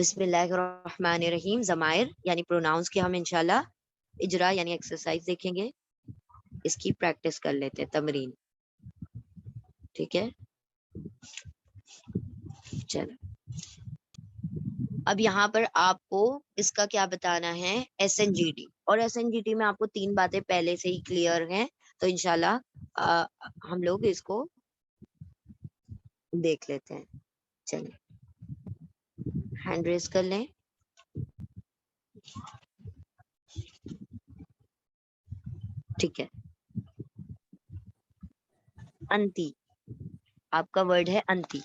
बिस्मिल्लाहिर्रहमानिर्रहीम। ज़माइर यानी प्रोनाउंस की हम इंशाल्लाह इजरा यानी एक्सरसाइज देखेंगे। इसकी प्रैक्टिस कर लेते हैं, तमरीन। ठीक है, चलो। अब यहाँ पर आपको इसका क्या बताना है, SNGT। और SNGT में आपको 3 बातें पहले से ही क्लियर हैं, तो इंशाल्लाह हम लोग इसको देख लेते हैं। चलिए, हैंड रेज कर लें। ठीक है, अंती, आपका वर्ड है अंती।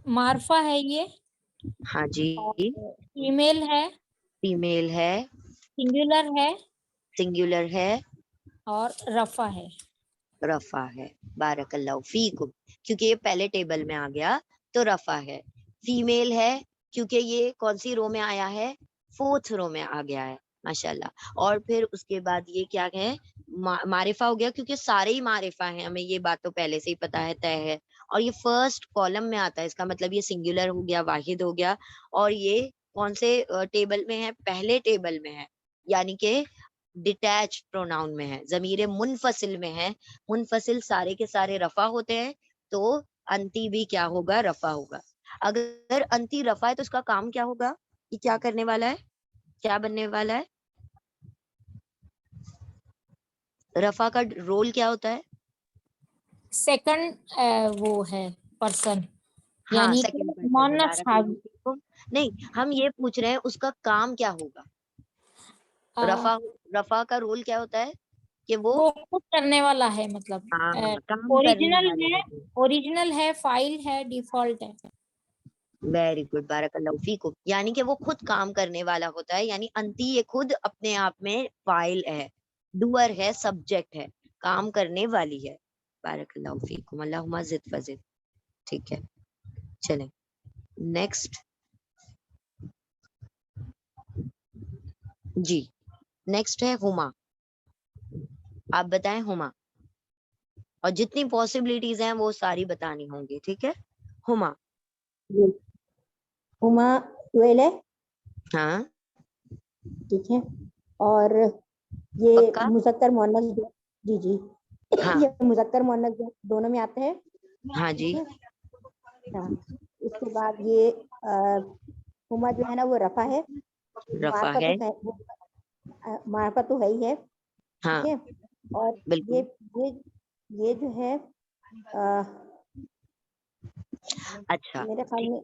मार्फा है ये। हाँ जी, फीमेल है, फीमेल है, सिंगुलर है सिंगुलर है, और रफा है। रफा है। बारकल्लाहु फीकुम, क्योंकि ये पहले टेबल में आ गया तो रफा है। फीमेल है क्योंकि ये कौन सी रो में आया है, 4th रो में आ गया है, माशाल्लाह। और फिर उसके बाद ये क्या है, मारिफा हो गया, क्योंकि सारे ही मारिफा हैं, हमें ये बात तो पहले से ही पता है, तय है। और ये फर्स्ट कॉलम में आता है, इसका मतलब ये सिंगुलर हो गया, वाहिद हो गया। और ये कौन से टेबल में है, पहले टेबल में है, यानी कि डिटैच प्रोनाउन में है, ज़मीर मुनफसिल में है। मुनफसिल सारे के सारे रफा होते हैं, तो अंती भी क्या होगा, रफा होगा। अगर अंती रफा है तो इसका काम क्या होगा, ये क्या करने वाला है, क्या बनने वाला है, रफा का रोल क्या होता है। सेकंड वो है पर्सन, हाँ, यानी सेकंड कि पर्सन है, मोनस हावी। नहीं, हम ये पूछ रहे हैं उसका काम क्या होगा। रफा, रफा का रोल क्या होता है कि वो खुद करने वाला है, मतलब हाँ, काम करने ओरिजिनल वाले है, होते हैं। ओरिजिनल है, फाइल है, डिफॉल्ट है। वेरी गुड, बारकल्लाहु फीकुम। यानी कि वो खुद काम करने वाला होता है, यानी अंती ये खुद अपने आप में फाइल है, डूअर है, सब्जेक्ट है, काम करने वाली है। बारकल्लाहु फीकुम, अल्लाहुम्मा ज़िद फज़िद। ठीक है, चलें नेक्स्ट। जी, नेक्स्ट है हुमा। आप बताएं हुमा, और जितनी पॉसिबिलिटीज हैं वो सारी बतानी होंगी। ठीक है, हुमा। हुमा 12 है, हाँ, ठीक है। और ये पक्का। मुज़क्कर मुअन्नस, जी जी, हाँ, ये मुज़क्कर मुअन्नस दोनों में आते हैं, हाँ जी, ठीक है। हाँ, उसके बाद ये हुमा जो है ना वो रफा है, रफा मार्फा है। तो मार्फा तो है ही है, हाँ, ठीक है। और बिल्कुल। ये जो है अच्छा, मेरे ख्याल ठीक। में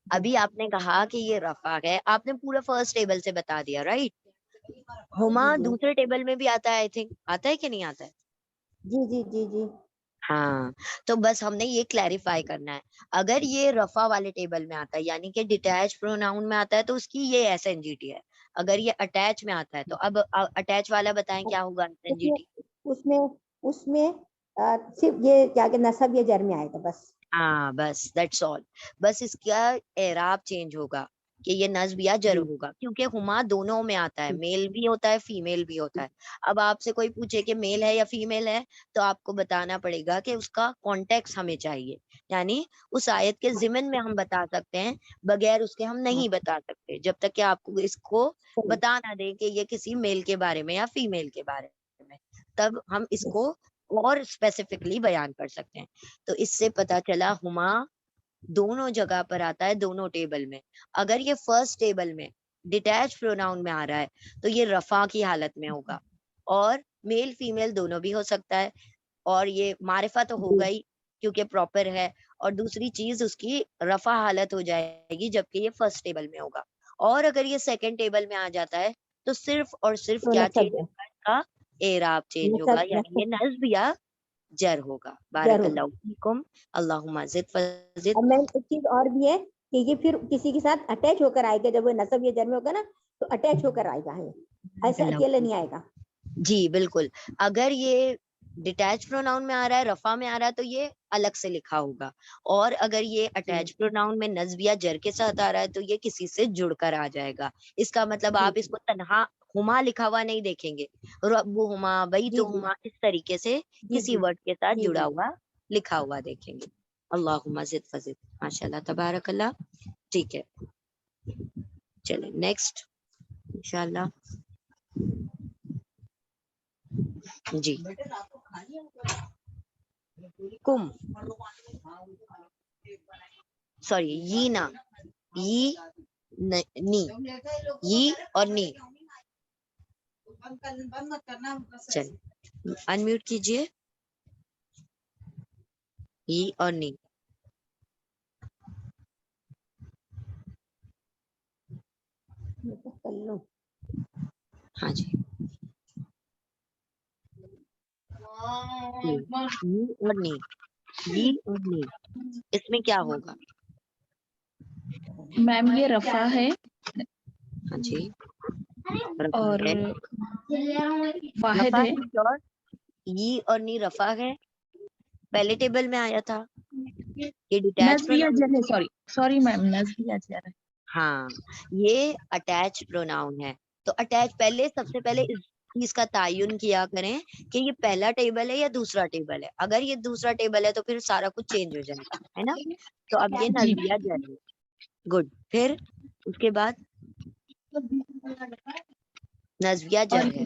अभी आपने कहा कि ये रफा है, आपने पूरा फर्स्ट टेबल से बता दिया, राइट। हुमा जी जी दूसरे टेबल में भी आता है, आई थिंक। आता है कि नहीं आता है। जी जी जी जी हाँ, तो बस हमने ये क्लैरिफाई करना है। अगर ये रफा वाले टेबल में आता है, यानी कि डिटैच प्रोनाउन में आता है, तो उसकी ये SNGT है। अगर ये अटैच में आता है, तो अब अटैच वाला बताएं क्या होगा उसमें SNGT। उसमें उसमें सिर्फ ये क्या के नसब या जर में आएगा बस। हाँ, बस दैट्स ऑल। बस इसका एराब चेंज होगा कि ये नस्ब या जर जी होगा, क्योंकि हुमा दोनों में आता है, जी मेल भी होता है, फीमेल भी होता है। अब आपसे कोई पूछे कि मेल है या फीमेल है, तो आपको बताना पड़ेगा कि उसका कॉन्टेक्स्ट हमें चाहिए, यानी उस आयत के ज़िमन में हम बता सकते हैं, बगैर उसके हम हाँ, नहीं बता सकते, जब तक कि आपको इसको सही, बता ना दें कि ये किसी मेल के बारे में या फीमेल के बारे में, तब हम इसको और स्पेसिफिकली बयान कर सकते हैं। तो इससे पता चला हुमा दोनों जगह पर आता है, दोनों टेबल में। अगर ये फर्स्ट टेबल में डिटैच प्रोनाउन में आ रहा है, तो ये रफा की हालत में होगा, और मेल फीमेल दोनों भी हो सकता है। और ये मारिफा तो होगा जी ही, क्योंकि प्रॉपर है। और दूसरी चीज उसकी रफा हालत हो जाएगी, जबकि ये फर्स्ट टेबल में होगा। और अगर ये सेकंड टेबल में आ जाता है, तो सिर्फ और सिर्फ तो क्या चेंज नसब होगा, इसका एराब चेंज होगा, नसब यानी ये नसब नस्ब या जर होगा। जर होगा। बारकल्लाहु फीकुम, अल्लाहुम्मा ज़िद फज़िद। और मैम एक चीज और भी है कि ये फिर किसी के साथ अटैच होकर आएगा, जब वो नसब या जर में होगा ना तो अटैच होकर आएगा, है ऐसे बारकल्लाहु अकेले नहीं फीकुम। आएगा। जी, बिल्कुल। अगर ये डिटैच प्रोनाउन में आ रहा है, रफ़ा में आ रहा है, तो ये अलग से लिखा होगा। और अगर ये जी अटैच प्रोनाउन में नस्ब या जर के साथ आ रहा है, तो ये किसी से जुड़कर आ जाएगा। इसका मतलब जी आप इसको तन्हा हुमा लिखा हुआ नहीं देखेंगे। रब्बुहुमा, जी जी बैतुहुमा, इस तरीके से जी किसी जी वर्ड के साथ जी जुड़ा जी हुआ लिखा हुआ देखेंगे। अल्लाहुम्मा ज़िद फज़िद। माशाअल्लाह, तबारकल्लाह। ठीक है, चले नेक्स्ट इंशाल्लाह जी। कुम, सॉरी ये ना, ये नी, ये और नी। चल अनम्यूट कीजिए, ये और नी। हाँ जी, ये और नी, ये और नी, इसमें क्या होगा? मैम ये रफा है हाँ जी, रफा और है, वाहिद रफा है। है और ये और नी रफा है, पहले टेबल में आया था। ये डिटैच नस्बिया प्रोनाउन, जर है, सॉरी मैम, नस्बिया जर है। हाँ ये अटैच प्रोनाउन है। तो अटैच पहले, सबसे पहले इस चीज का तायुन किया करें कि ये पहला टेबल है या दूसरा टेबल है। अगर ये दूसरा टेबल है तो फिर सारा कुछ चेंज हो जाएगा, है ना। तो अब ये जी नजरिया जर है, गुड। फिर उसके बाद नजविया और जर है,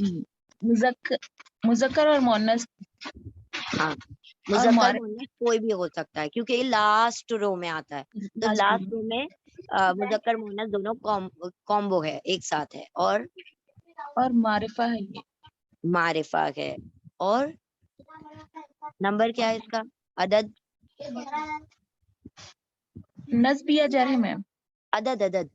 जी मुजक्कर और मोनस हाँ और मुजक्कर मुन्नस कोई भी हो सकता है क्योंकि ये लास्ट रो में आता है। तो लास्ट रो में मुजक्कर मुन्नस दोनों कॉम्बो है, एक साथ है। और मारिफा है ये। मारिफा है। और नंबर क्या है इसका? अदद, नस्बिया जर है मैम। अदद, अदद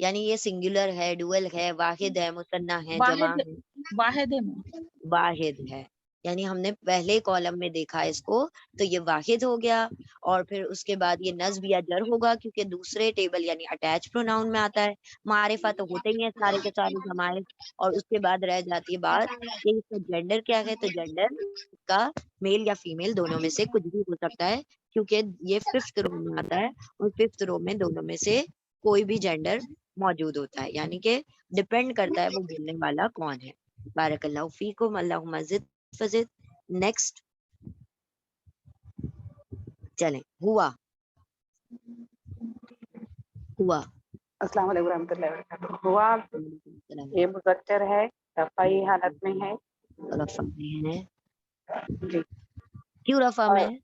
यानी ये सिंगुलर है, डुअल है, वाहिद है, मुसन्ना है, जमा वाहिद है, वाहिद है मैम। वाहिद है। यानी हमने पहले कॉलम में देखा इसको, तो ये वाहिद हो गया। और फिर उसके बाद ये नस्ब या जर होगा क्योंकि दूसरे टेबल यानी अटैच प्रोनाउन में आता है। मारिफा तो होते ही है सारे के सारे जमाए। और उसके बाद रह जाती है बात कि इसका जेंडर क्या है। तो जेंडर का मेल या फीमेल दोनों में से कुछ भी हो सकता है क्योंकि ये 5th रो में आता है और 5th रो में दोनों में से कोई भी जेंडर मौजूद होता है। यानी कि डिपेंड करता है वो बोलने वाला कौन है। बारकल्लाहु फीकुम, अल्लाहुम्मा ज़िद फज़िद। नेक्स्ट चलें, हुआ, हुआ, अस्सलाम वालेकुम रहमतुल्लाहि व बरकातुहू। हुआ सलाम, ये मुज़क्कर है, रफ़ाई हालत में है। रफा में है। जी क्यों रफा में और है?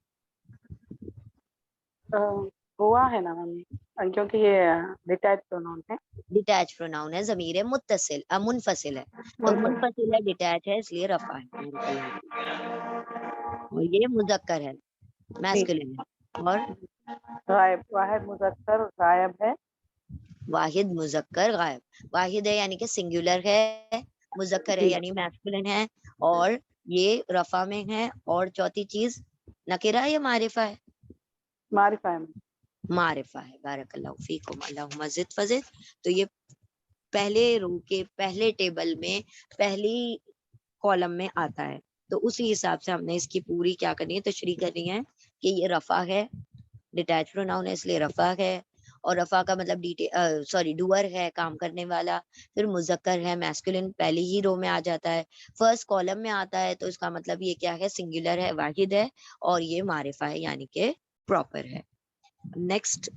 हुआ है ना मम्मी, क्योंकि ये डिटैच प्रोनाउन है। डिटैच प्रोनाउन है, ज़मीर है, मुत्तसिल मुनफसिल है। तो मुनफसिल है, डिटैच है, इसलिए रफा है। बारकल्लाहु। और ये मुज़क्कर है, मैस्कुलिन है। और गायब, वाहिद मुज़क्कर गायब है। वाहिद मुज़क्कर गायब, वाहिद है यानी कि सिंगुलर है, मुज़क्कर है जी यानी मैस्कुलिन है, और ये रफा में है। और चौथी चीज नकिरा है या मारिफा है? मारिफा है। मारिफा है। बारकल्लाहु फीकुम, अल्लाहुम्मा ज़िद फज़िद। तो ये पहले रो के पहले टेबल में पहली कॉलम में आता है। तो उसी हिसाब से हमने इसकी पूरी क्या करनी है, तशरीह करनी है कि ये रफा है, डिटैच प्रोनाउन है इसलिए रफा है। और रफा का मतलब डूअर है, काम करने वाला। फिर मुज़क्कर है, मैस्कुलिन पहली ही रो में आ जाता है, फर्स्ट कॉलम में आता है। तो इसका मतलब ये क्या है, सिंगुलर है, वाहिद है, और ये मारिफा है यानी कि प्रॉपर है। नेक्स्ट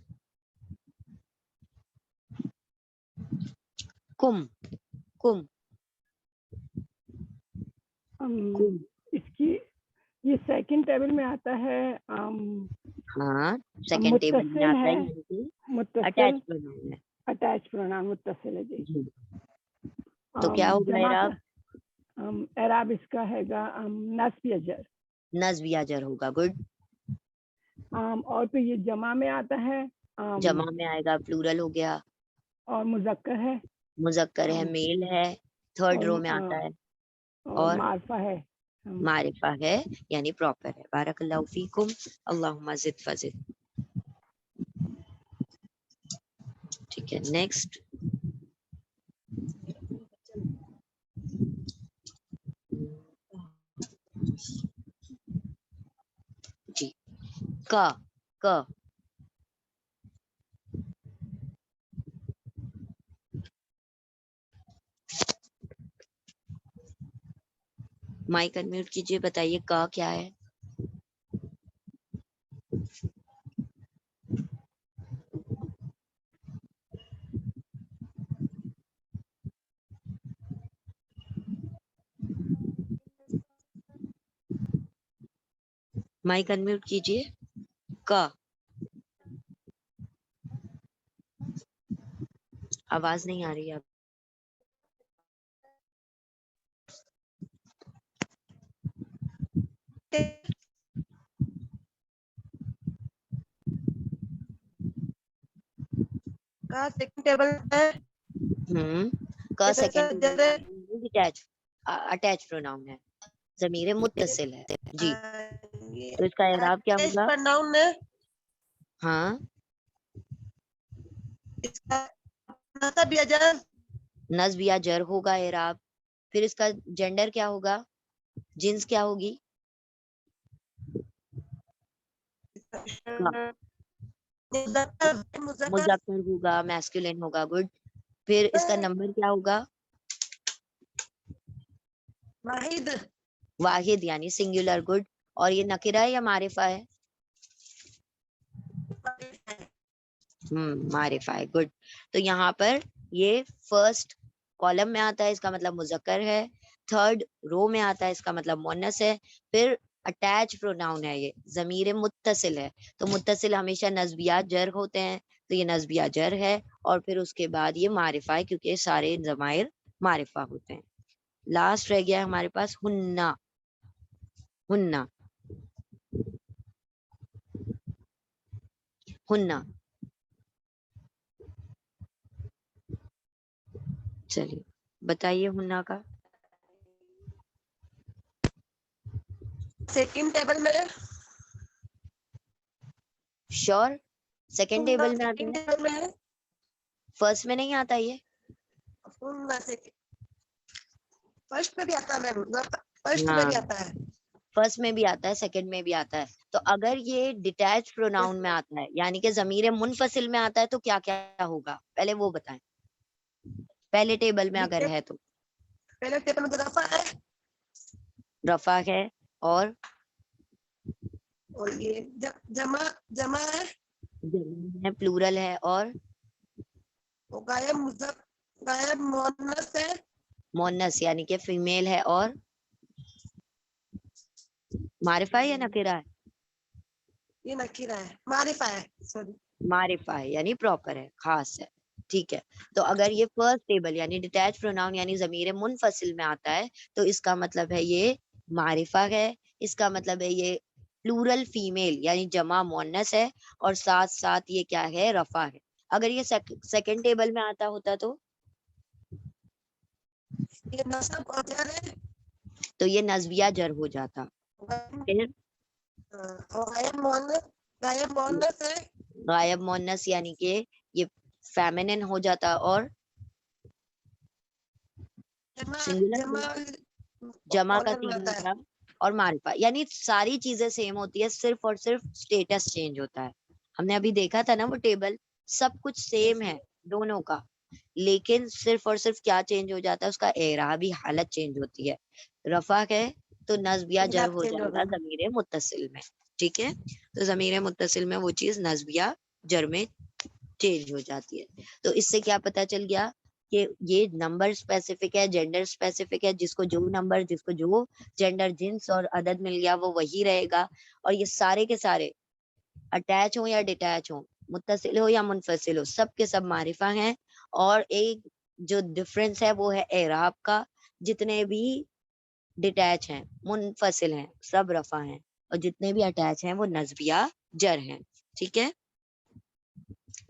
कुम, कुम, कुम, इसकी ये सेकंड टेबल में आता है। हाँ सेकंड टेबल में मुत्तसिल आता है है, यानी कि मुत्तसिल अटैच प्रोनाउन है अटैच प्रोनाउन मुत्तसिल है जी। जी। तो क्या होगा जमा एराब? का एराब इसका हैगा नस्ब या जर। नस्ब या जर होगा, गुड। और फिर ये जमा में आता है, जमा में आएगा, प्लूरल हो गया। और मुज़क्कर है, मुज़क्कर है, मेल है, थर्ड रो में आता है। और और मारफा है। मारिफा है यानी प्रॉपर है। बारकल्लाहु फीकुम, अल्लाहुम्मा ज़िद फज़िद। ठीक है, नेक्स्ट जी। का, क, माइक अनम्यूट कीजिए, बताइए का क्या है? माइक अनम्यूट कीजिए। का आवाज नहीं आ रही है। का सेकंड टेबल है का जैसे सेकंड जैसे डिटैच अटैच प्रोनाउन है, ज़मीर मुत्तसिल है जी। ये तो इसका इराब क्या अटैच होगा? प्रोनाउन है, हाँ, इसका नसब या जर नस्ब या जर होगा इराब। फिर इसका जेंडर क्या होगा, जिन्स क्या होगी? का मुज़क्कर मुज़क्कर मुज़क्कर होगा, मैस्कुलिन होगा। गुड। फिर इसका नंबर क्या होगा? वाहिद वाहिद यानी सिंगुलर। गुड। और ये नकिरा है या मारिफा है? मारिफा है। गुड। तो यहाँ पर ये फर्स्ट कॉलम में आता है, इसका मतलब मुज़क्कर है। थर्ड रो में आता है, इसका मतलब मुअन्नस है। फिर अटैच प्रोनाउन है, ये ज़मीर मुत्तसिल है। तो मुत्तसिल हमेशा नस्बिया जर होते हैं, तो ये नस्बिया जर है। और फिर उसके बाद ये मारिफा है, क्योंकि सारे ज़माइर मारिफा होते हैं। लास्ट रह गया हमारे पास हुन्ना। हुन्ना हुन्ना चलिए बताइए हुन्ना का। सेकंड टेबल में श्योर सेकंड टेबल में आता सेकंड है, टेबल में है फर्स्ट में नहीं आता ये। फर्स्ट में भी आता है मैम, फर्स्ट में हाँ, भी आता है। फर्स्ट में भी आता है, सेकंड में भी आता है। तो अगर ये डिटैच प्रोनाउन में आता है, यानी कि ज़मीर मुनफसिल में आता है, तो क्या क्या होगा पहले वो बताएं। पहले टेबल में अगर है तो पहले टेबल में रफा है रफा है, और ये जमा जमा है, प्लूरल है, और वो गायब मुअन्नस है, मोनस यानी कि फीमेल है, और मारिफा है या नकिरा है? ये नकीरा है, मारिफा है, सॉरी मारिफा है यानी प्रॉपर है, खास है। ठीक है। तो अगर ये फर्स्ट टेबल यानी डिटैच प्रोनाउन यानी ज़मीर मुनफसिल में आता है, तो इसका मतलब है ये मारिफा है। इसका मतलब है ये प्लूरल फीमेल यानी जमा मुअन्नस है, और साथ साथ ये क्या है, रफा है। अगर ये सेकंड टेबल में आता होता ये नसब और जर है, तो ये नस्बिया जर हो जाता। फिर और गायब मुअन्नस है, गायब मुअन्नस यानी कि ये फेमिनिन हो जाता, और जमा सिंगुलर जमा जमा का ऑर्डर में तीन आता है। होता, और मारिफा। यानी सारी चीजें सेम होती है, सिर्फ और सिर्फ स्टेटस चेंज होता है। हमने अभी देखा था ना वो टेबल, सब कुछ सेम है दोनों का, लेकिन सिर्फ और सिर्फ क्या चेंज हो जाता है, उसका एराबी हालत चेंज होती है। रफा है तो नस्बिया जर इराब हो चेंज जाएगा होगा। ज़मीर मुत्तसिल में। ठीक है। तो ज़मीर मुत्तसिल में वो चीज नस्बिया जर में चेंज हो जाती है। तो इससे क्या पता चल गया कि ये नंबर स्पेसिफिक है, जेंडर स्पेसिफिक है। जिसको जो नंबर, जिसको जो जेंडर, जिन्स और अदद मिल गया वो वही रहेगा। और ये सारे के सारे अटैच हो या डिटैच हो, मुत्तसिल हो या मुनफसिल हो, सब के सब मारिफा हैं। और एक जो डिफरेंस है वो है एराब का। जितने भी डिटैच हैं, मुनफसिल हैं, सब रफा हैं, और जितने भी अटैच हैं वो नस्बिया जर हैं। ठीक है।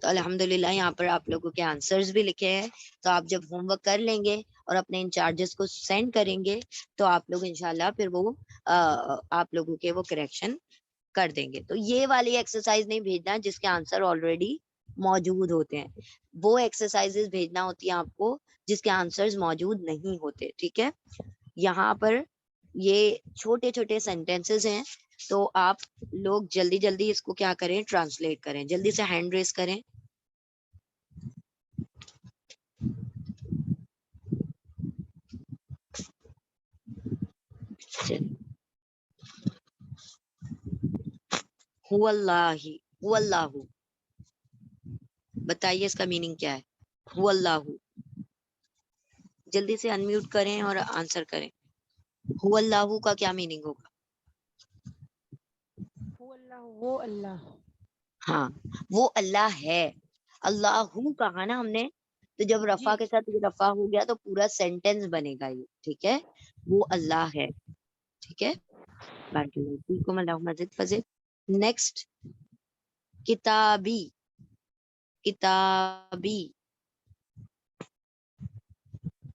तो अल्हम्दुलिल्लाह यहाँ पर आप लोगों के आंसर्स भी लिखे हैं। तो आप जब होमवर्क कर लेंगे और अपने इंचार्जेस को सेंड करेंगे, तो आप लोग इंशाल्लाह फिर वो आप लोगों के वो करेक्शन कर देंगे। तो ये वाली एक्सरसाइज नहीं भेजना जिसके आंसर ऑलरेडी मौजूद होते हैं, वो एक्सरसाइजेस भेजना होती है आपको जिसके आंसर्स मौजूद नहीं होते। ठीक है। यहाँ पर ये छोटे छोटे सेंटेंसेस हैं, तो आप लोग जल्दी जल्दी इसको क्या करें, ट्रांसलेट करें। जल्दी से हैंड रेस करें। हुवल्लाही, हुवल्लाहु, बताइए इसका मीनिंग क्या है। हुवल्लाहु, जल्दी से अनम्यूट करें और आंसर करें। हुवल्लाहु का क्या मीनिंग होगा? वो अल्लाह। हाँ, वो अल्लाह है। अल्लाहू कहा ना हमने, तो जब रफा के साथ ये रफा हो गया तो पूरा सेंटेंस बनेगा ये, ठीक है। वो अल्लाह है, ठीक है। बारकाल्लाहु फीकुम, अल्लाहुम्मा मजिद फजिद। नेक्स्ट, किताबी। किताबी,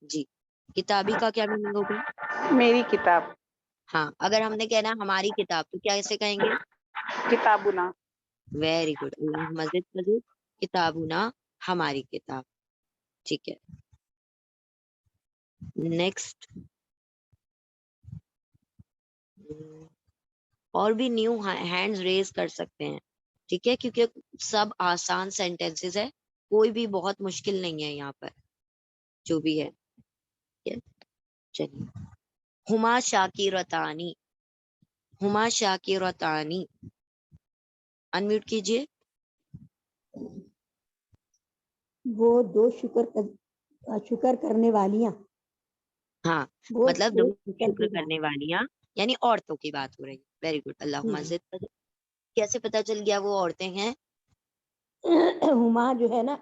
जी, किताबी का क्या मीनिंग होगा? मेरी किताब, हाँ, अगर हमने कहना हमारी किताब तो क्या ऐसे कहेंगे? किताबुना। वेरी गुड, अल्लाहुम्मा मजिद फजिद। किताबुना, हमारी किताब, ठीक है। नेक्स्ट, और भी न्यू हैंड्स रेज कर सकते हैं, ठीक है, क्योंकि सब आसान सेंटेंसेस है, कोई भी बहुत मुश्किल नहीं है यहाँ पर, जो भी है, ठीक है। चलिए, हुमा शाकिरतानी। हुमा शाकिरतानी, अनम्यूट कीजिए। वो दो शुक्र करने वालियां। हाँ, वो मतलब दो दो शुक्र शुक्र की करने वालियां, यानी औरतों की बात हो रही है। वेरी गुड, अल्लाहुम्मा जी। ज़िद। कैसे पता चल गया वो औरतें हैं? हुमा जो है ना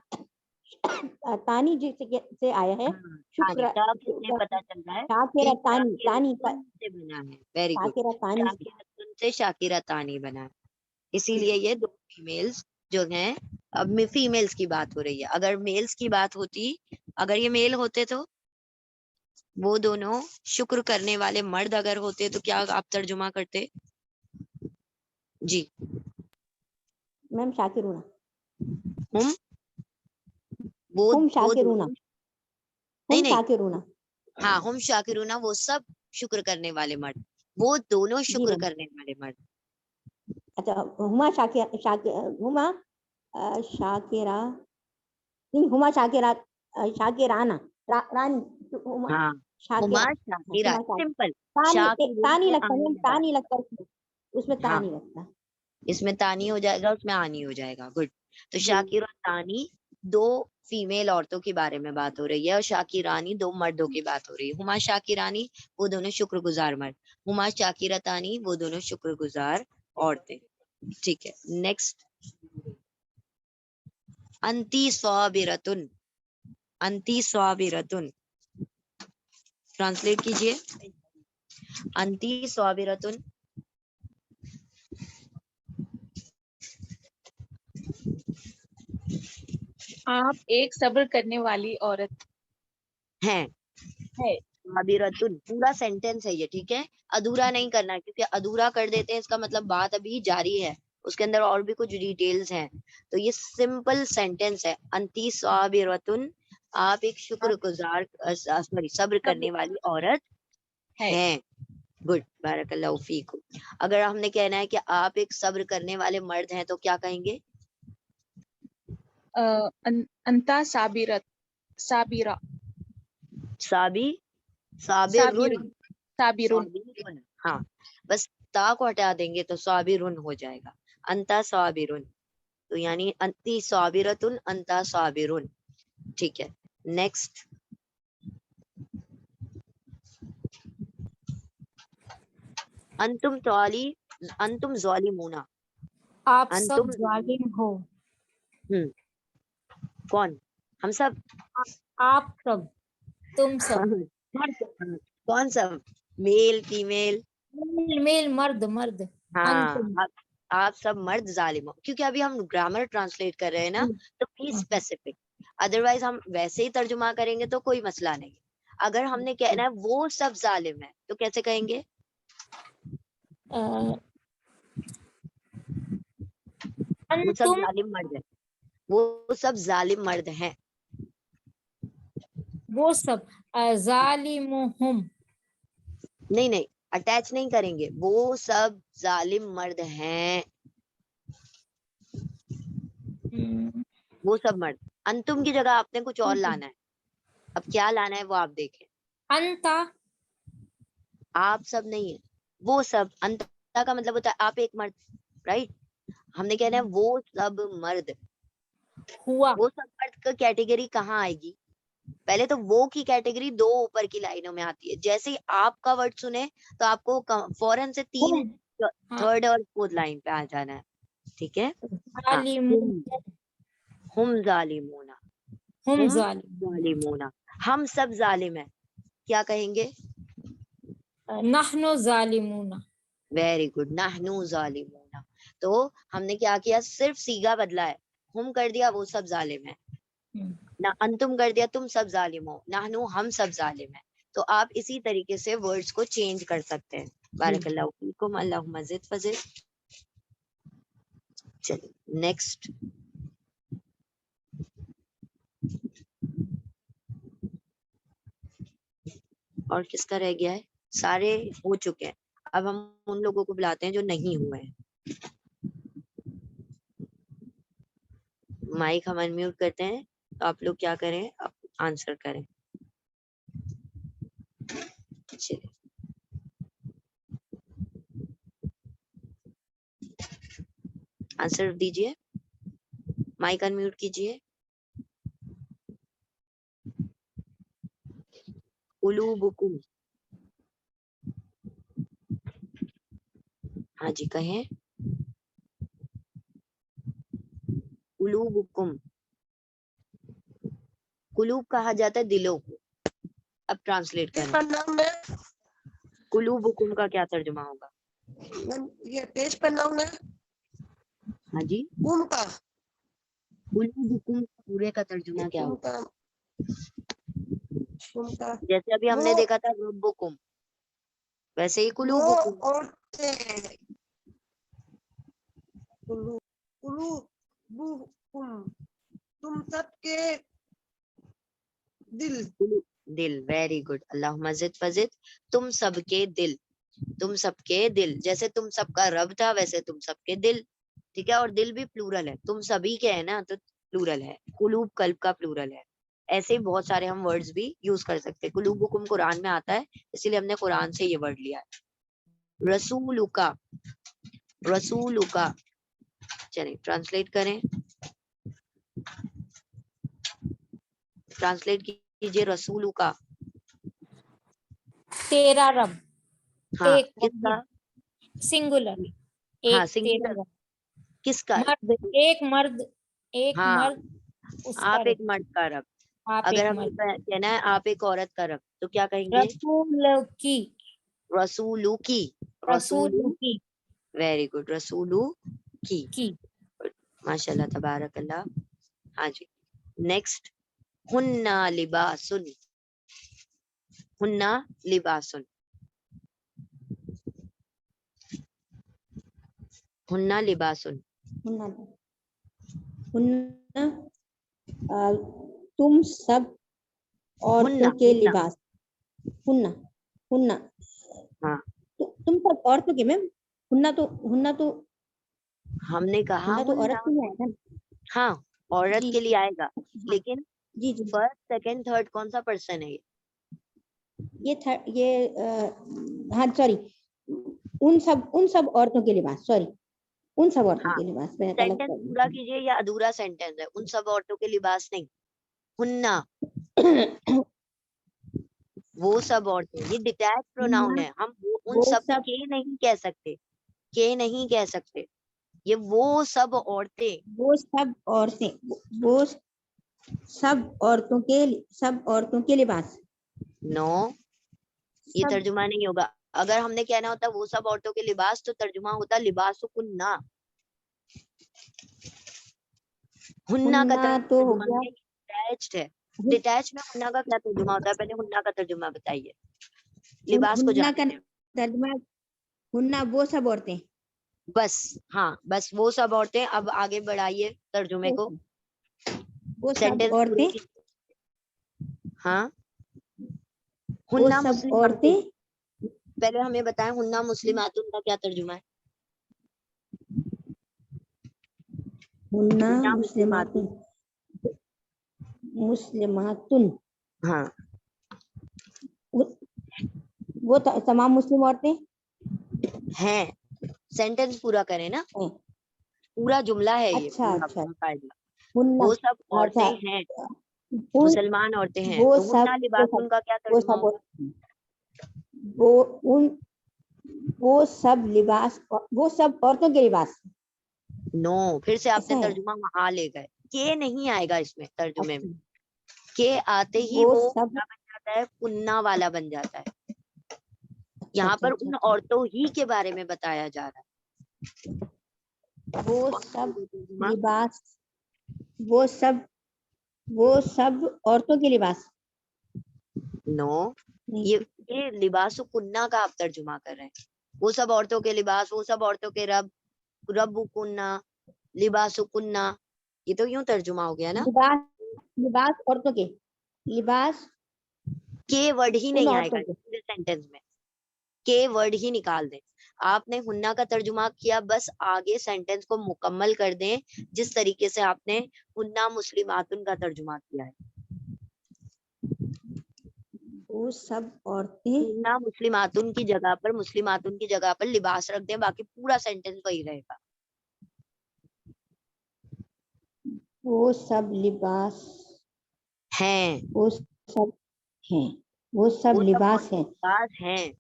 तानी जी से आया है। हाँ, तानी, शुक्र ता किससे पता चल रहा है कि शाकिरा तानी तानी शाकिरतुन से बना है। वेरी गुड, शाकिरा तानी से। शाकिरतुन से शाकिरा तानी बना है, इसीलिए ये दो फीमेल्स जो हैं। अब में फीमेल्स की बात हो रही है, अगर मेल्स की बात होती, अगर ये मेल होते तो वो दोनों शुक्र करने वाले मर्द अगर होते तो क्या आप तर्जुमा करते? जी, मैम शाकिरूना। हम वो हम शाकिरूना। दोनों, नहीं हम नहीं, शाकिरूना। हाँ, हम शाकिरूना, वो सब शुक्र करने वाले मर्द, वो दोनों जी शुक्र मैम। करने वाले मर्द। अच्छा, हुमा हुमा शाकिरा नहीं, हुमा शाकिरा शाकिराना रानी। हुमा हाँ, हुमा शाकिरा। शाकिरा, हुमा शाकिरा सिंपल। तानी शाकिरून तानी में लगता है आनी मैम, लगा, तानी लगता है उसमें, हाँ, तानी लगता है। इसमें तानी हो जाएगा, उसमें आनी हो जाएगा। गुड। तो जी। शाकिर और तानी, दो फीमेल औरतों के बारे में बात हो रही है, और शाकिरानी दो मर्दों की बात हो रही है। हुमा शाकिरानी, वो दोनों शुक्रगुजार मर्द। हुमा शाकिरतानी, वो दोनों शुक्रगुजार औरतें, ठीक है। नेक्स्ट, अंती स्वाबिरतुन। अंती स्वाबिरतुन, ट्रांसलेट कीजिए। अंती स्वाबिरतुन, आप एक सब्र करने वाली औरत है। है। स्वाबिरतुन पूरा सेंटेंस है ये, ठीक है। अधूरा नहीं करना है, क्योंकि अधूरा कर देते हैं इसका मतलब बात अभी जारी है, उसके अंदर और भी कुछ डिटेल्स हैं। तो ये सिंपल सेंटेंस है, अंती स्वाबिरतुन, आप एक शुक्रगुजार, सॉरी, सब्र करने वाली औरत है। हैं। गुड, बारकल्लाहु फीकुम। अगर हमने कहना है कि आप एक सब्र करने वाले मर्द हैं तो क्या कहेंगे? अंता साबिरत साबिरा साबी, साबिरुन, साबिरुन साबिरुन। साबिरुन, हाँ, बस ता को हटा देंगे तो साबिरुन हो जाएगा। अंता साबिरुन, तो यानी अंती साबिरतुन, अंता साबिरुन, ठीक है। नेक्स्ट, अंतुम तौली, अंतुम ज़ालिमूना। आप सब अंतुम, जालिम हो। कौन? हम सब? आप सब, तुम सब। कौन सब? Mail, female? मेल मेल, मर्द मर्द। हाँ, अंतुम। आप सब मर्द जालिम हो, क्योंकि अभी हम ग्रामर ट्रांसलेट कर रहे हैं ना, तो प्लीज स्पेसिफिक, अदरवाइज हम वैसे ही तर्जुमा करेंगे तो कोई मसला नहीं। अगर हमने कहना है वो सब जालिम है तो कैसे कहेंगे? अ, वो सब अंतुम, जालिम मर्द है, वो सब जालिम मर्द हैं। वो सब जालिमुहुम। नहीं नहीं, अटैच नहीं करेंगे, वो सब जालिम मर्द हैं, वो सब मर्द। अंतुम की जगह आपने कुछ और लाना है, अब क्या लाना है वो आप देखें। अंता, आप सब नहीं है, वो सब। अंता का मतलब होता है आप एक मर्द, राइट। हमने कहना है वो सब मर्द। हुआ। वो सब मर्द का कैटेगरी कहाँ आएगी? पहले तो वो की कैटेगरी दो ऊपर की लाइनों में आती है। जैसे ही आपका वर्ड सुने तो आपको फौरन से तीन हुम, हाँ। थर्ड और फोर्थ लाइन पे आ जाना है, ठीक है। हाँ, जालिमून, हम जालिमूना, हम हम जालिम, जालिमूना, हम सब जालिम है, क्या कहेंगे? नहनु जालिमूना। वेरी गुड, नाहनु जालिमूना। तो हमने क्या किया, सिर्फ सीगा बदला है, हम कर दिया वो सब जालिम है, ना अंतुम कर दिया तुम सब जालिम हो, नाहनु हम सब जालिम है। तो आप इसी तरीके से वर्ड्स को चेंज कर सकते हैं। बारकल्लाहु फीकुम, अल्लाहुम्मा ज़िद फज़िद। चलिए नेक्स्ट, और किसका रह गया है? सारे हो चुके हैं, अब हम उन लोगों को बुलाते हैं जो नहीं हुए हैं। माइक हम अनम्यूट करते हैं, तो आप लोग क्या करें, आप आंसर करें। चलिए आंसर दीजिए, माइक अनम्यूट कीजिए। कुलूबुकुम, हाँ जी कहें। कुलूबुकुम, कुलूब कहा जाता है दिलों को। अब ट्रांसलेट पेज करें, पर नाम है, कुलूबुकुम का क्या तर्जुमा होगा? ये पेज पर नाम है हाँ जी, उनका, कुलूबुकुम पूरे का तर्जुमा क्या होगा? उनका उनका जैसे अभी हमने वो देखा था रब्बुकुम, वैसे ही वो कुलूबुकुम। औरतें, कुलूबुकुम, तुम सबके दिल, दिल, वेरी गुड, अल्लाहुम्मा ज़िद फज़िद। तुम सबके दिल, तुम सबके दिल, जैसे तुम सबका रब था वैसे तुम सबके दिल, ठीक है। और दिल भी प्लूरल है, तुम सभी के है ना, तो प्लूरल है। कुलूब कल्ब का प्लूरल है। ऐसे ही बहुत सारे हम वर्ड्स भी यूज कर सकते हैं। कुलूबुकुम कुरान में आता है, इसीलिए हमने कुरान से ये वर्ड लिया है। रसूलुका, रसूलुका, चलिए ट्रांसलेट करें, ट्रांसलेट कीजिए रसूलुका। तेरा रब, हाँ एक किसका? सिंगुलर, हाँ एक तेरा सिंगुलर, रब, किसका? मर्द, एक हाँ, मर्द, उसका आप एक रब, मर्द का रब। आप अगर एक हमें मर्द, कहना है आप एक औरत का रब, तो क्या कहेंगे? रसूल की, रसूलू की, रसूल रसूलू, की, वेरी गुड, रसूलू की। की। माशाल्लाह तबारकल्लाह। हाँ जी, नेक्स्ट, हुन्ना लिबासुन, हुन्ना लिबासुन, हुन्ना लिबासुन, हुन्ना, हुन्ना, तुम सब औरतों हुन्ना, के हुन्ना, लिबास, हुन्ना, हुन्ना, हाँ तुम सब औरतों के, मैम हुन्ना तो हमने कहा हुन्ना तो औरत हुन्ना, के लिए आएगा ना। हाँ औरत जी के लिए आएगा, हाँ, लेकिन जी जी, फर्स्ट सेकंड थर्ड कौन सा पर्सन है ये? ये हाँ सॉरी, उन सब औरतों के लिबास, सॉरी, उन सब औरतों हाँ, के लिबास, मैं गलत सेंटेंस कर पूरा दी। कीजिए या अधूरा सेंटेंस है? उन सब औरतों के लिबास नहीं, हुन्ना, वो सब औरतें, ये डिटैच प्रोनाउन है, हम उन वो सब सब, के नहीं कह सकते, के नहीं कह सकते, ये वो सब औरतें। वो सब औरतें, वो सब औरतों के लिबास, नो, ये सब, तर्जुमा नहीं होगा। अगर हमने कहना होता वो सब औरतों के लिबास, तो तर्जुमा होता लिबासुकुन्ना। हुन्ना का हुन्ना तो हो तर्जुमा गया, है, डिटैच्ड है। डिटैच में हुन्ना का क्या तर्जुमा होता है? पहले हुन्ना का तर्जुमा बताइए, लिबास को हुन्ना का जाने दें। तर्जुमा, हुन्ना वो सब औरतें, बस, हाँ बस वो सब औरतें। अब आगे बढ़ाइए तर्जुमे को, वो सब सेंटेंस पूरे औरतें, की। हाँ, वो हुन्ना सब मुस्लिमातुन, औरतें, पहले हमें बताएं हुन्ना मुस्लिमातुन का क्या तर्जुमा है? हुन्ना हुन्ना मुस्लिमातुन, मुस्लिमातुन, मुस्लिमातुन, हाँ वो तमाम मुस्लिम औरतें हैं। सेंटेंस पूरा करें ना, हैं। पूरा जुमला है ये, अच्छा पूरा अच्छा, बाकायदा। हुन्ना, वो सब अच्छा, औरतें हैं, उन मुसलमान औरतें हैं, वो तो सब हुन्ना लिबासुन का क्या वो तर्जुमा सब होगा? वो उन वो सब लिबास, वो सब औरतों के लिबास। नो, फिर से आपने ऐसा है? तर्जुमा वहां ले गए, के नहीं आएगा इसमें तर्जुमे में। अच्छा, के आते ही वो वो सब, क्या बन जाता है, कुन्ना वाला बन जाता है। अच्छा यहाँ अच्छा पर अच्छा उन अच्छा। औरतों ही के बारे में बताया जा रहा है। वो कौन सा सब होगा तर्जुमा? लिबास, वो सब औरतों के लिबास। नो, नहीं, ये लिबासु कुन्ना का आप तर्जुमा कर रहे हैं। वो सब औरतों के लिबास, वो सब औरतों के रब, रब्बु कुन्ना, लिबासु कुन्ना, ये तो यूं तर्जुमा हो गया ना। लिबास, लिबास औरतों के, लिबास के वर्ड ही उन नहीं औरतों आएगा के। पूरे सेंटेंस में, के वर्ड ही निकाल दें। आपने हुन्ना का तर्जुमा किया, बस आगे सेंटेंस को मुकम्मल कर दें जिस तरीके से आपने हुन्ना मुस्लिमातुन का तर्जुमा किया है। वो सब औरतें, हुन्ना मुस्लिमातुन की जगह पर, मुस्लिमातुन की जगह पर लिबास रख दें, बाकी पूरा सेंटेंस वही रहेगा। वो सब लिबास हैं, वो सब हैं, वो सब वो सब लिबास औरतों हैं, के लिबास हैं।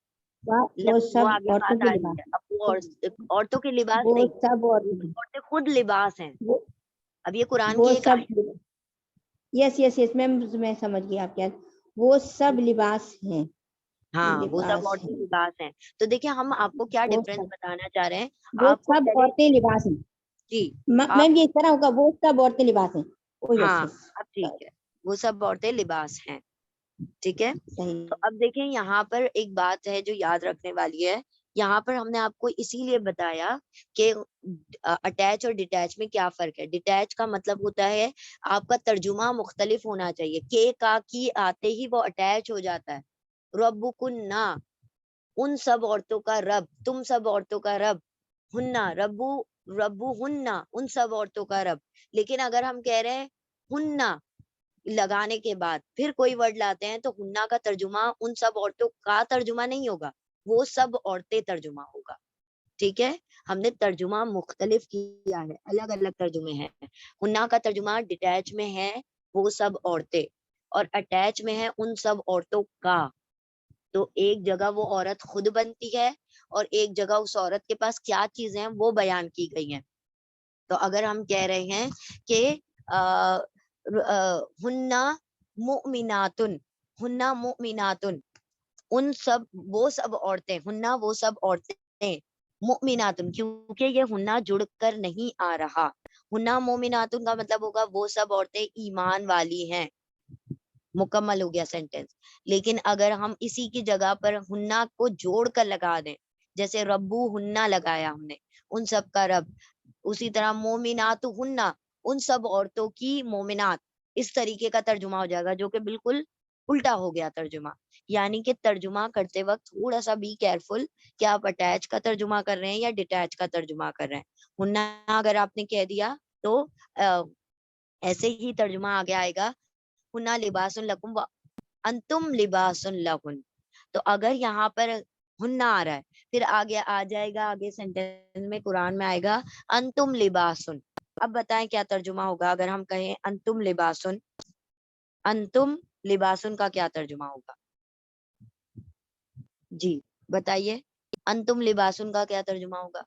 वो वो सब आगे औरतों बात के आ रही लिबास है, हैं। अब वो औरतों के लिबास वो नहीं, सब वो औरतों सब के, औरतें खुद लिबास हैं। वो अब ये कुरान वो की एक सब, आयत यस यस यस मैं समझ गई आप क्या, वो सब लिबास हैं, हाँ, वो सब लिबास औरतें हैं, लिबास हैं। तो देखिए हम आपको क्या वो डिफरेंस सब, बताना चाह रहे हैं। वो आपको सब पहले औरतें लिबास हैं। जी, आप मैम ये इस तरह होगा, वो सब औरतें लिबास हैं। ओ यस हाँ, यस, अब ठीक है, वो सब औरतें लिबास हैं, ठीक है। सही। तो अब देखें यहाँ पर एक बात है जो याद रखने वाली है। यहाँ पर हमने आपको इसीलिए बताया कि अटैच और डिटैच में क्या फर्क है। डिटैच का मतलब होता है आपका तर्जुमा मुख्तलिफ होना चाहिए। के का की आते ही वो अटैच हो जाता है। रब्बुकुन्ना, उन सब औरतों का रब, तुम सब औरतों का रब। हुन्ना, रब्बु, रब्बु हुन्ना, उन सब औरतों का रब। लेकिन अगर हम कह रहे हैं हुन्ना लगाने के बाद फिर कोई वर्ड लाते हैं तो हुन्ना का तर्जुमा उन सब औरतों का तर्जुमा नहीं होगा, वो सब औरतें तर्जुमा होगा, ठीक है। हमने तर्जुमा मुख्तलिफ किया है, अलग अलग तर्जुमे हैं। हुन्ना का तर्जुमा डिटैच में है वो सब औरतें, और अटैच में है उन सब औरतों का। तो एक जगह वो औरत खुद बनती है और एक जगह उस औरत के पास क्या चीजें हैं वो बयान की गई हैं। तो अगर हम कह रहे हैं कि हुन्ना मुमिनातुन, हुन्ना मुमिनातुन, उन सब वो सब औरतें, हुन्ना वो सब औरतें, मुमिनातुन क्योंकि ये हुन्ना जुड़कर नहीं आ रहा। हुन्ना मुमिनातुन का मतलब होगा वो सब औरतें ईमान वाली हैं, मुकम्मल हो गया सेंटेंस। लेकिन अगर हम इसी की जगह पर हुन्ना को जोड़कर लगा दें, जैसे रब्बू हुन्ना लगाया हमने, उन सब का रब, उसी तरह मोमिनात हुन्ना, उन सब औरतों की मोमिनात, इस तरीके का तर्जुमा हो जाएगा, जो कि बिल्कुल उल्टा हो गया तर्जुमा। यानी कि तर्जुमा करते वक्त थोड़ा सा बी केयरफुल कि आप अटैच का तर्जुमा कर रहे हैं या डिटैच का तर्जुमा कर रहे हैं। हुन्ना अगर आपने कह दिया तो ऐसे ही तर्जुमा आगे आएगा, हुन्ना लिबासुन लकुम व अंतुम लिबासुन लहुन। तो अगर यहाँ पर हुन्ना आ रहा है, फिर आगे आ जाएगा, आगे सेंटेंस में कुरान में आएगा अंतुम लिबासुन। अब बताएं क्या तर्जुमा होगा अगर हम कहें अंतुम लिबासुन। अंतुम लिबासुन का क्या तर्जुमा होगा? जी बताइए, अंतुम लिबासुन का क्या तर्जुमा होगा?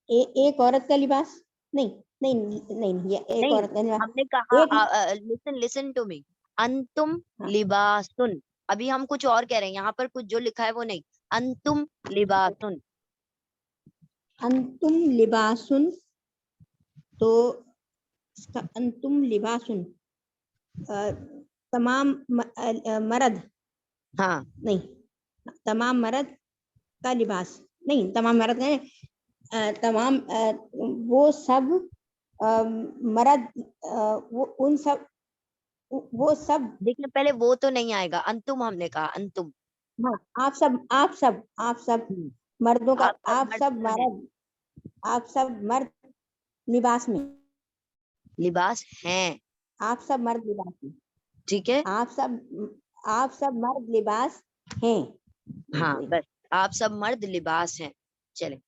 एक औरत का लिबास, नहीं नहीं नहीं नहीं, ये एक नहीं, औरत का लिबास, हमने कहा एक, लिसन लिसन टू मी, अंतुम हाँ, लिबासुन। अभी हम कुछ और कह रहे हैं, यहाँ पर कुछ जो लिखा है वो नहीं, अंतुम लिबासुन। अंतुम लिबासुन, तो इसका अंतुम लिबासुन, तमाम मर्द, हाँ, नहीं, तमाम मर्द का लिबास, नहीं तमाम मर्द का नहीं, तमाम वो सब मर्द, वो उन सब, वो सब, देखिए पहले वो तो नहीं आएगा, अंतुम हमने कहा, अंतुम। हाँ, आप सब हम्म, मर्दों का, आप सब आप मर्द सब क्या हैं? मर्द, आप सब मर्द लिबास में, लिबास हैं, आप सब मर्द लिबास में, ठीक है। आप सब मर्द लिबास हैं। हाँ बस, आप सब मर्द लिबास हैं। चले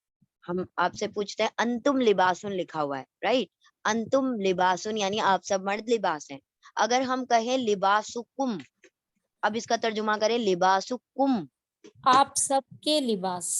हम आपसे पूछते हैं, अंतुम लिबासुन लिखा हुआ है, राइट। अंतुम लिबासुन यानी आप सब मर्द लिबास हैं। अगर हम कहें लिबासुकुम, अब इसका तर्जुमा करें लिबासुकुम, आप सबके लिबास।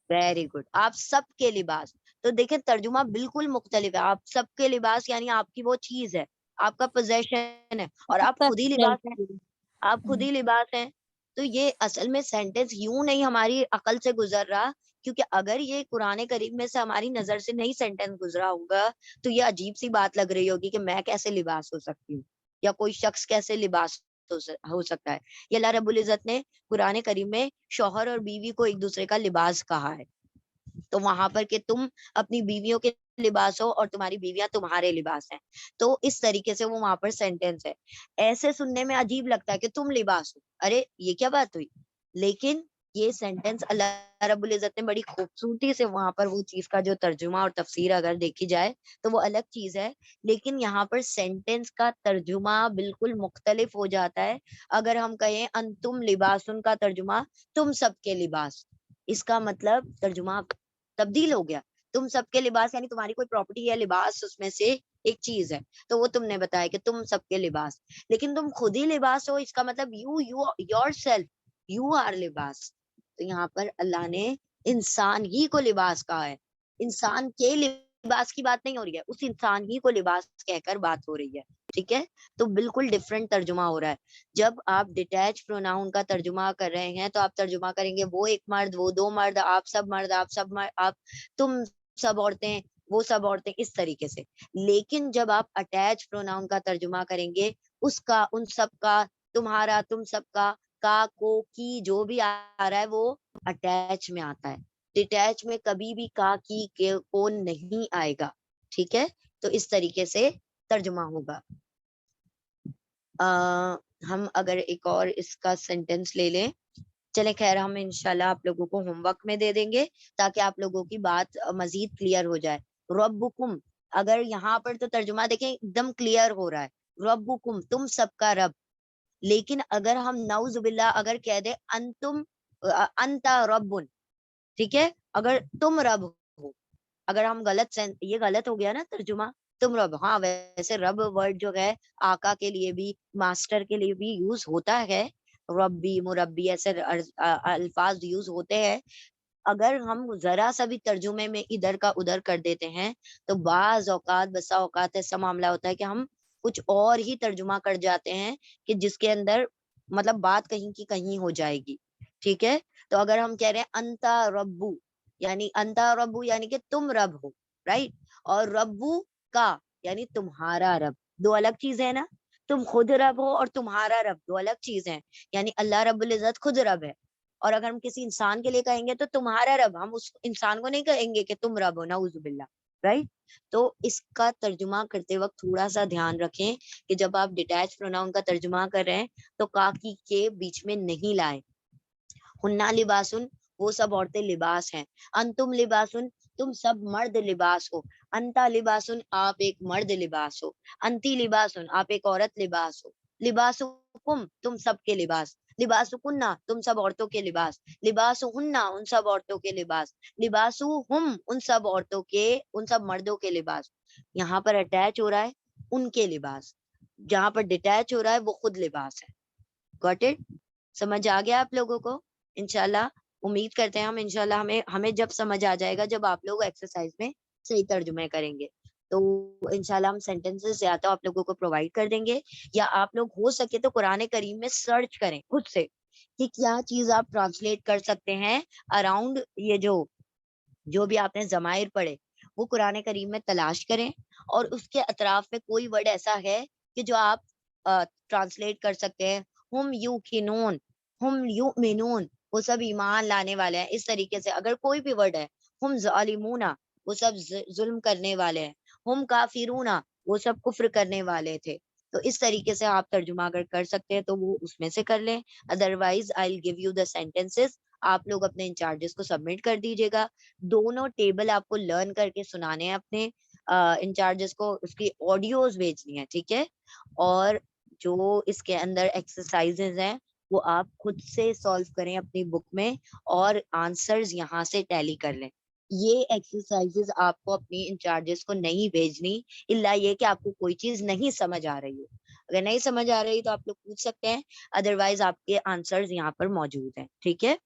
वेरी गुड, आप सबके लिबास। तो देखें तर्जुमा बिल्कुल मुख्तलिफ है। आप सबके लिबास यानी आपकी वो चीज है, आपका पोजेशन है, और आप खुद ही लिबास हैं, आप खुद ही लिबास हैं। तो ये असल में सेंटेंस यूं नहीं हमारी अकल से गुजर रहा, क्योंकि अगर ये कुरान करीम में से हमारी नजर से नहीं सेंटेंस गुजरा होगा तो ये अजीब सी बात लग रही होगी कि मैं कैसे लिबास हो सकती हूँ, या कोई शख्स कैसे लिबास हो सकता है। ये अल्लाह रब्बुल इज्जत ने कुरान करीम में शौहर और बीवी को एक दूसरे का लिबास कहा है। तो वहां पर कि तुम अपनी बीवियों के लिबास हो और तुम्हारी बीवियां तुम्हारे लिबास हैं। तो इस तरीके से वो वहां पर सेंटेंस है। ऐसे सुनने में अजीब लगता है कि तुम लिबास हो, अरे ये क्या बात हुई, लेकिन ये सेंटेंस अल्लाह रब्बुल इज्जत ने बड़ी खूबसूरती से वहां पर वो चीज का जो तर्जुमा और तफसीर अगर देखी जाए तो वो अलग चीज है, लेकिन यहाँ पर सेंटेंस का तर्जुमा बिल्कुल मुख्तलिफ हो जाता है। अगर हम कहें अंतुम लिबासुन का तर्जुमा तुम सबके लिबास, इसका मतलब तर्जुमा तब्दील हो गया। तुम सबके लिबास यानी तुम्हारी कोई प्रॉपर्टी है, लिबास उसमें से एक चीज है, तो वो तुमने बताया कि तुम सबके लिबास, लेकिन तुम खुद ही लिबास हो, इसका मतलब यू योरसेल्फ, यू आर लिबास। तो यहाँ पर अल्लाह ने इंसान ही को लिबास कहा है, इंसान के लिबास की बात नहीं हो रही है, उस इंसान ही को लिबास कहकर बात हो रही है। ठीक है, तो बिल्कुल डिफरेंट तर्जुमा हो रहा है। जब आप डिटैच प्रोनाउन का तर्जुमा कर रहे हैं तो आप तर्जुमा करेंगे वो एक मर्द, वो दो मर्द, आप सब मर्द, आप सब मर्द, आप तुम सब औरतें, वो सब औरतें, इस तरीके से। लेकिन जब आप अटैच प्रोनाउन का तर्जुमा करेंगे, उसका, उन सब का, तुम्हारा, तुम सबका, का, को, की, जो भी आ रहा है वो अटैच में आता है। डिटैच में कभी भी का, की, के, को नहीं आएगा। ठीक है, तो इस तरीके से तर्जुमा होगा। हम अगर एक और इसका सेंटेंस ले लें, चले खैर हम इंशाल्लाह आप लोगों को होमवर्क में दे देंगे ताकि आप लोगों की बात मजीद क्लियर हो जाए। रब्बुकुम, अगर यहाँ पर तो तर्जुमा देखें एकदम क्लियर हो रहा है, रब्बुकुम तुम सबका रब। लेकिन अगर हम नऊजुबिल्लाह अगर कह दे अंतुम अंता रब्बुन, ठीक है, अगर तुम रब हो, अगर हम ये गलत हो गया ना तर्जुमा, तुम रब। हाँ वैसे रब वर्ड जो है आका के लिए भी, मास्टर के लिए भी यूज होता है, रब्बी, मुरब्बी, ऐसे अल्फाज यूज होते हैं। अगर हम जरा सा भी तर्जुमे में इधर का उधर कर देते हैं तो बाज औकात, बसा औकात ऐसा मामला होता है कि हम कुछ और ही तर्जुमा कर जाते हैं कि जिसके अंदर मतलब बात कहीं की कहीं हो जाएगी। ठीक है, तो अगर हम कह रहे हैं अंता रब्बू यानी कि तुम रब हो, राइट, और रब्बू का यानी तुम्हारा रब, दो अलग चीजें है ना। तुम खुद रब हो और तुम्हारा रब दो अलग चीज है, यानी अल्लाह रब्बुल इज्जत खुद रब है। और अगर हम किसी इंसान के लिए कहेंगे तो तुम्हारा रब, हम उस इंसान को नहीं कहेंगे कि तुम रब हो, नऊजुबिल्लाह, राइट। तो इसका तर्जुमा करते वक्त थोड़ा सा ध्यान रखें कि जब आप डिटैच प्रोनाउन का तर्जुमा कर रहे हैं तो का की के बीच में नहीं लाए। हुन्ना लिबासुन, वो सब औरतें लिबास हैं। अंतुम लिबासुन, तुम सब मर्द लिबास हो। अंता लिबासुन, आप एक मर्द लिबास हो। अंती लिबासुन, आप एक औरत लिबास हो। लिबासुकुम, तुम सबके लिबास। लिबासुकुन्ना, तुम सब औरतों के लिबास। लिबासुहुन्ना, उन सब औरतों के लिबास। लिबासुहुम, उन सब औरतों के, उन सब मर्दों के लिबास। यहाँ पर अटैच हो रहा है उनके लिबास, जहां पर डिटैच हो रहा है वो खुद लिबास है। Got it? समझ आ गया आप लोगों को? इंशाल्लाह उम्मीद करते हैं हम, इंशाल्लाह हमें जब समझ आ जाएगा जब आप लोग एक्सरसाइज में सही तर्जुमे करेंगे, तो इंशाल्लाह हम सेंटेंसेस या तो आप लोगों को प्रोवाइड कर देंगे, या आप लोग हो सके तो कुरान करीम में सर्च करें खुद से कि क्या चीज आप ट्रांसलेट कर सकते हैं अराउंड ये जो जो भी आपने जमायर पढ़े वो कुरान करीम में तलाश करें, और उसके अतराफ में कोई वर्ड ऐसा है कि जो आप ट्रांसलेट कर सकते हैं। हुम युकिनून, हुम युमिनून, वो सब ईमान लाने वाले हैं, इस तरीके से। अगर कोई भी वर्ड है, हुम जालिमूना, वो सब जुल्म करने वाले हैं। हुम काफिरूना, वो सब कुफ्र करने वाले थे। तो इस तरीके से आप तर्जुमा अगर कर सकते हैं तो वो उसमें से कर लें। Otherwise I will give you the sentences, आप लोग अपने इंचार्जेस को सबमिट कर दीजिएगा। दोनों टेबल आपको लर्न करके सुनाने हैं अपने इंचार्जेस को, उसकी ऑडियोज भेजनी है, ठीक है। और जो इसके अंदर एक्सरसाइजेज हैं वो आप खुद से सॉल्व करें अपनी बुक में, और आंसर्स यहाँ से टैली कर लें। ये एक्सरसाइजेज आपको अपनी इंचार्जेस को नहीं भेजनी, इल्ला ये कि आपको कोई चीज नहीं समझ आ रही हो। अगर नहीं समझ आ रही तो आप लोग पूछ सकते हैं, अदरवाइज आपके आंसर्स यहाँ पर मौजूद हैं, ठीक है।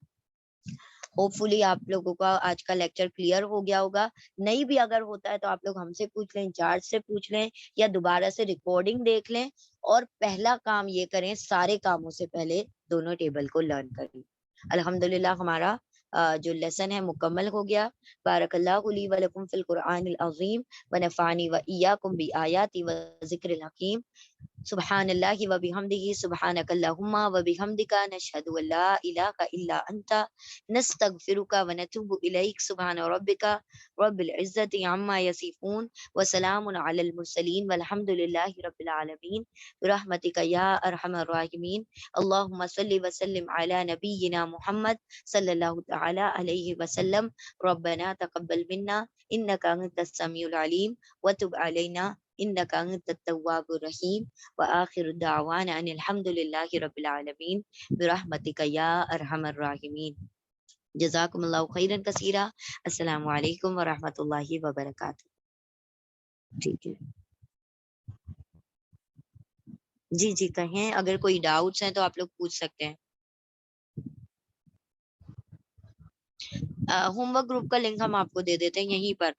होपफुली आप लोगों का आज का लेक्चर क्लियर हो गया होगा। नहीं भी अगर होता है तो आप लोग हमसे पूछ लें, इंचार्ज से पूछ लें या दोबारा से रिकॉर्डिंग देख लें। और पहला काम ये करें, सारे कामों से पहले दोनों टेबल को लर्न करें। अल्हम्दुलिल्लाह हमारा जो लेसन है मुकम्मल हो गया। बारकल्लाहु ली व लकुम फिल कुरआनिल अज़ीम व नफ़ानी व इय्याकुम बि आयाति व ज़िक्रिल हकीम। सुब्हानल्लाहि व बिहम्दिही सुब्हानकल्लाहुम्मा व बिहम्दिका नशहदु अल्ला इलाहा इल्ला अंता नस्तगफिरुका व नतूबु इलैक। सुब्हान रब्बिका रब्बिल इज्जति अम्मा यसिफून व सलामुन अलल मुरसलीन वल्हम्दुलिल्लाहि रब्बिल आलमीन बिरहमतिका या अरहमर राहिमीन। अल्लाहुम्मा सल्लि व सल्लिम अला नबिय्यिना मुहम्मद सल्लल्लाहु तआला अलैहि वसल्लम। रब्बना तक़ब्बल मिन्ना इन्नका अंतस समीउल अलीम व तुब अलैना इन्नका अंतत तव्वाबुर रहीम व आखिरु दावाना अनिल हम्दुलिल्लाहि रब्बिल आलमीन बिरहमतिका या अरहमर राहिमीन। जज़ाकुमुल्लाहु खैरन कसीरा। अस्सलामु अलैकुम व रहमतुल्लाहि व बरकातुहू। ठीक है जी जी, कहें अगर कोई डाउट्स हैं तो आप लोग पूछ सकते हैं। होमवर्क ग्रुप का लिंक हम आपको दे देते हैं यहीं पर।